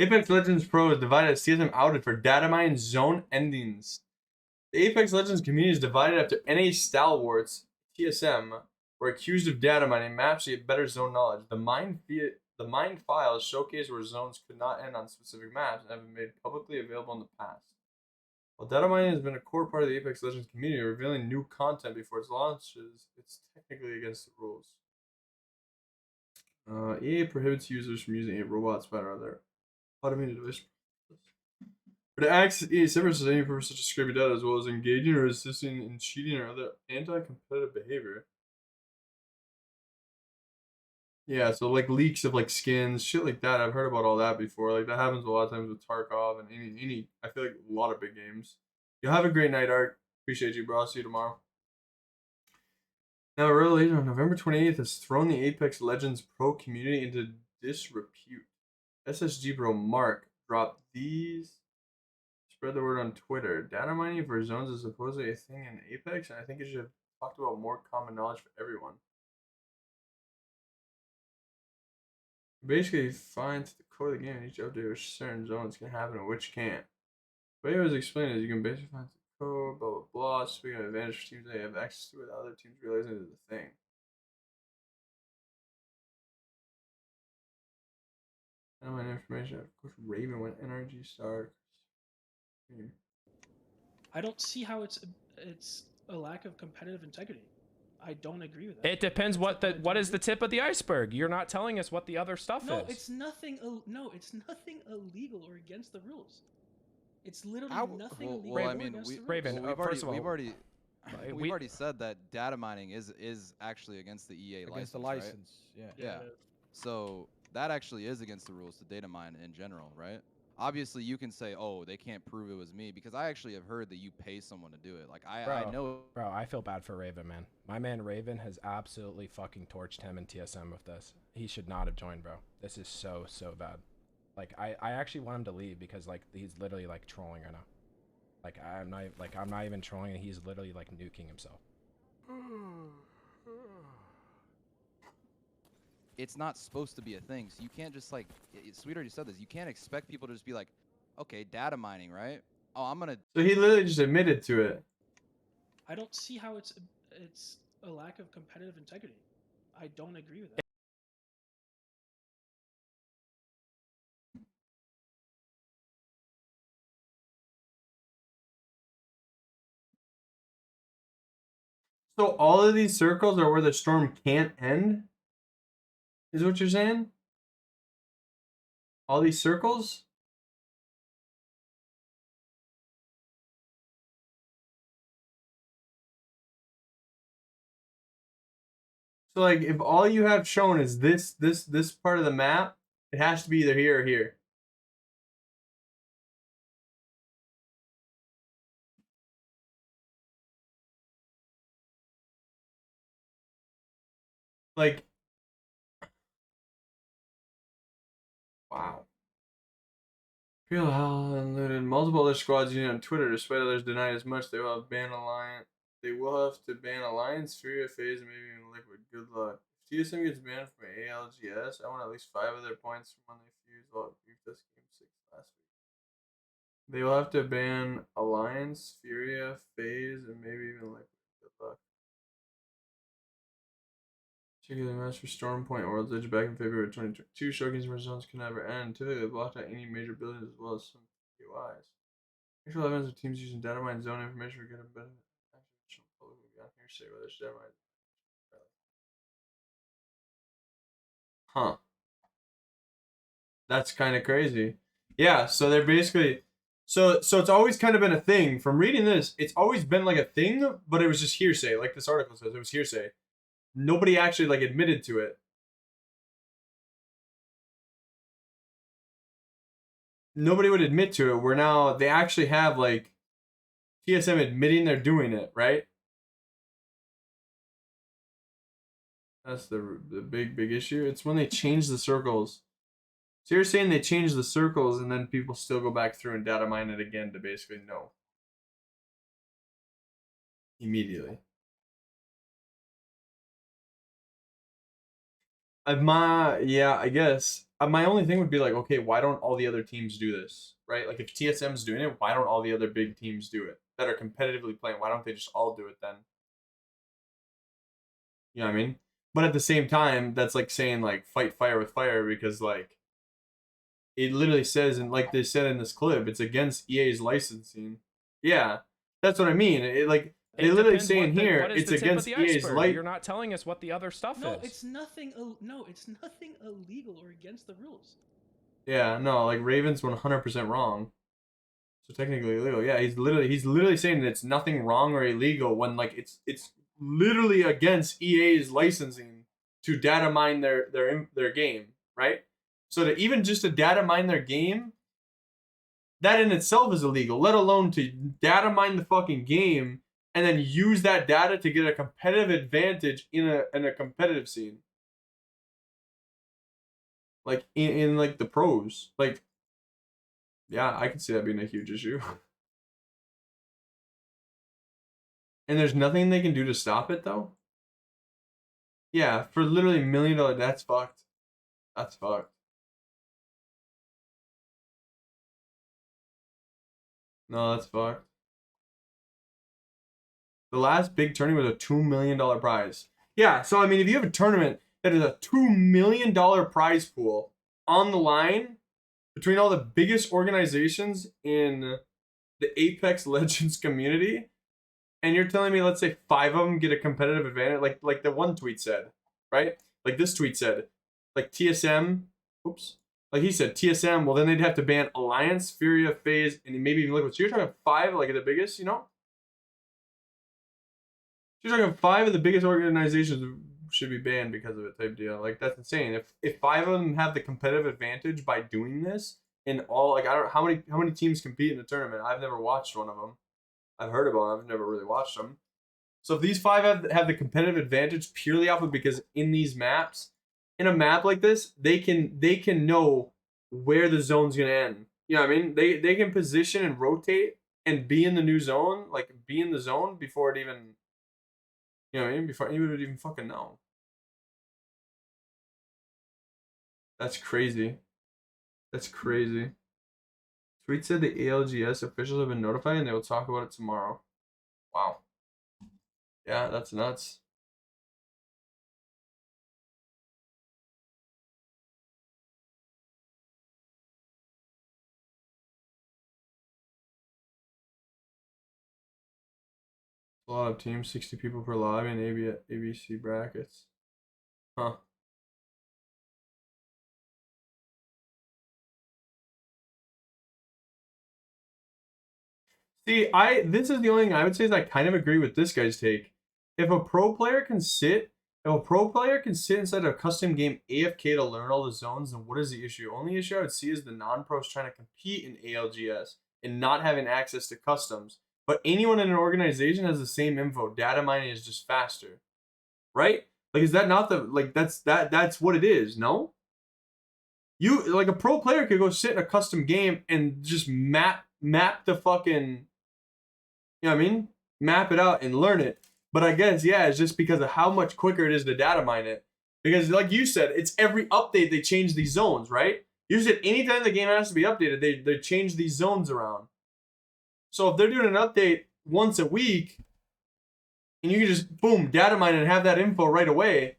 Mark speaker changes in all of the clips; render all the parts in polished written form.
Speaker 1: Apex Legends Pro is divided as TSM outed for data mine zone endings. The Apex Legends community is divided after NA stalwarts, TSM, were accused of data mining maps to get better zone knowledge. The mined files showcase where zones could not end on specific maps and have been made publicly available in the past. While data mining has been a core part of the Apex Legends community, revealing new content before its launches, it's technically against the rules. EA prohibits users from using a robot spider on their automated device. But it acts EA servers as any purpose such as scraping data, as well as engaging or assisting in cheating or other anti-competitive behavior. Yeah, so like leaks of like skins, shit like that. I've heard about all that before. Like that happens a lot of times with Tarkov and any. I feel like a lot of big games. You'll have a great night, Art. Appreciate you, bro. I'll see you tomorrow. Now, a revelation on November 28th has thrown the Apex Legends Pro community into disrepute. SSG Bro Mark dropped these. Spread the word on Twitter. Data mining for zones is supposedly a thing in Apex, and I think it should have talked about more common knowledge for everyone. Basically, find the core of the game in each update which certain zones can happen and which can't. The way it was explained is you can basically find the code, blah blah blah. Speaking of advantage for teams they have access to without other teams realizing it is a thing. And my information, of course, Raven went NRG star.
Speaker 2: I don't see how it's a lack of competitive integrity. I don't agree with that.
Speaker 3: It depends what is the tip of the iceberg. You're not telling us what the other stuff is.
Speaker 2: No, it's nothing. No, it's nothing illegal or against the rules. It's literally nothing illegal
Speaker 4: well,
Speaker 2: or
Speaker 4: I mean,
Speaker 2: against the rules.
Speaker 3: Raven,
Speaker 4: we've already said that data mining is actually against the EA license.
Speaker 5: Against the license,
Speaker 4: right? Yeah. So that actually is against the rules to data mine in general, right? Obviously, you can say, "Oh, they can't prove it was me," because I actually have heard that you pay someone to do it. Like I know.
Speaker 3: Bro, I feel bad for Raven, man. My man Raven has absolutely fucking torched him in TSM with this. He should not have joined, bro. This is so bad. Like I actually want him to leave because like he's literally like trolling right now. Like I'm not even trolling. He's literally like nuking himself.
Speaker 4: It's not supposed to be a thing, so you can't just like. Sweet already said this. You can't expect people to just be like, okay, data mining, right? Oh, I'm gonna.
Speaker 1: So he literally just admitted to it.
Speaker 2: I don't see how it's a lack of competitive integrity. I don't agree with that.
Speaker 1: So all of these circles are where the storm can't end? Is what you're saying? All these circles? So like if all you have shown is this part of the map, it has to be either here or here. Like, wow. Real hell unlooted. Multiple other squads using on Twitter, despite others denying as much. They will have ban alliance. They will have to ban Alliance, Furia, FaZe, and maybe even Liquid. Good luck. If TSM gets banned from ALGS, I want at least 5 of their points from when they fused while Grief this game 6 last week. They will have to ban Alliance, Furia, FaZe, and maybe even Liquid. Good luck. Particularly match for Stormpoint World's Edge back in February 2022. Showcasing where zones can never end. Typically, they blocked out any major buildings as well as some POIs. Actual evidence of teams using data mine zone information for good and better. Hearsay whether it's data mine. Huh. That's kind of crazy. Yeah, so they're basically so it's always kind of been a thing. From reading this, it's always been like a thing, but it was just hearsay, like this article says. It was hearsay. Nobody actually like admitted to it. Nobody would admit to it. Where now they actually have like TSM admitting they're doing it, right? That's the big issue. It's when they change the circles. So you're saying they change the circles and then people still go back through and data mine it again to basically know immediately. I guess. My only thing would be like, okay, why don't all the other teams do this, right? Like, if TSM's doing it, why don't all the other big teams do it that are competitively playing? Why don't they just all do it then? You know what I mean? But at the same time, that's like saying like fight fire with fire, because like it literally says, and like they said in this clip, it's against EA's licensing. Yeah, that's what I mean. It like
Speaker 3: It
Speaker 1: they literally
Speaker 3: depends
Speaker 1: saying
Speaker 3: what
Speaker 1: here,
Speaker 3: what is
Speaker 1: it's
Speaker 3: the tip of
Speaker 1: against
Speaker 3: the
Speaker 1: EA's
Speaker 3: iceberg.
Speaker 1: light.
Speaker 3: You're not telling us what the other stuff
Speaker 2: No,
Speaker 3: is.
Speaker 2: it's nothing. No, it's nothing illegal or against the rules.
Speaker 1: Yeah, no, like Raven's 100% wrong. So technically illegal. Yeah, he's literally saying that it's nothing wrong or illegal when like it's literally against EA's licensing to data mine their game, right? So to even just to data mine their game, that in itself is illegal, let alone to data mine the fucking game and then use that data to get a competitive advantage in a competitive scene. Like in like the pros. Like, yeah, I can see that being a huge issue. And there's nothing they can do to stop it though? Yeah, for literally $1 million, that's fucked. That's fucked. No, that's fucked. The last big tournament was a $2 million prize. Yeah, so I mean, if you have a tournament that is a $2 million prize pool on the line between all the biggest organizations in the Apex Legends community, and you're telling me, let's say 5 of them get a competitive advantage, like the one tweet said, right? Like this tweet said, like TSM, oops, like he said TSM. Well, then they'd have to ban Alliance, Furia, FaZe, and maybe even Liquid. So you're talking 5, like the biggest, you know? You're talking 5 of the biggest organizations should be banned because of it, type deal. Like that's insane. If 5 of them have the competitive advantage by doing this, in all, like I don't know how many teams compete in the tournament. I've never watched one of them. I've heard about them. I've never really watched them. So if these 5 have the competitive advantage purely off of, because in these maps, in a map like this, they can know where the zone's gonna end. You know what I mean? They can position and rotate and be in the new zone, like be in the zone before it even, you know what I mean? Before anyone would even fucking know. That's crazy. That's crazy. Tweet said the ALGS officials have been notified and they will talk about it tomorrow. Wow. Yeah, that's nuts. A lot of teams, 60 people per lobby, and ABC brackets. Huh. See, this is the only thing I would say is I kind of agree with this guy's take. If a pro player can sit inside a custom game AFK to learn all the zones, then what is the issue? Only issue I would see is the non-pros trying to compete in ALGS and not having access to customs. But anyone in an organization has the same info. Data mining is just faster. Right? Like, is that not the, like, that's what it is, no? You, like, a pro player could go sit in a custom game and just map the fucking, you know what I mean? Map it out and learn it. But I guess, yeah, it's just because of how much quicker it is to data mine it. Because like you said, it's every update they change these zones, right? You said anytime the game has to be updated, they change these zones around. So if they're doing an update once a week, and you can just, boom, data mine and have that info right away,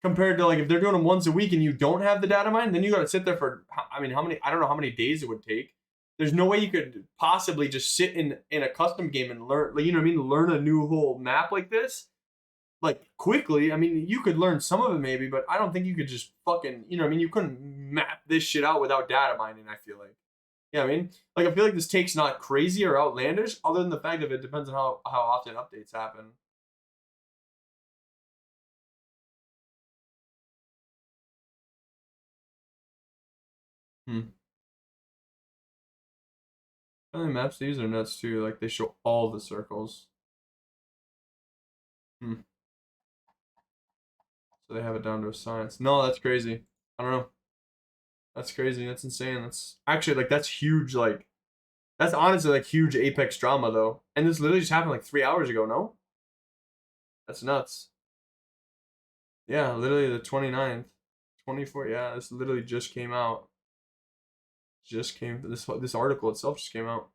Speaker 1: compared to like if they're doing them once a week and you don't have the data mine, then you got to sit there for, I mean, I don't know how many days it would take. There's no way you could possibly just sit in a custom game and learn, you know what I mean, learn a new whole map like this, like quickly. I mean, you could learn some of it maybe, but I don't think you could just fucking, you know what I mean, you couldn't map this shit out without data mining, I feel like. You know what I mean? Like, I feel like this take's not crazy or outlandish, other than the fact that it depends on how often updates happen. The maps, these are nuts too. Like, they show all the circles. So they have it down to a science. No, that's crazy. I don't know. That's crazy. That's insane. That's actually, like, that's huge. Like, that's honestly, like, huge Apex drama, though. And this literally just happened, like, 3 hours ago, no? That's nuts. Yeah, literally the 29th. 24. Yeah, this literally just came out. This article itself just came out.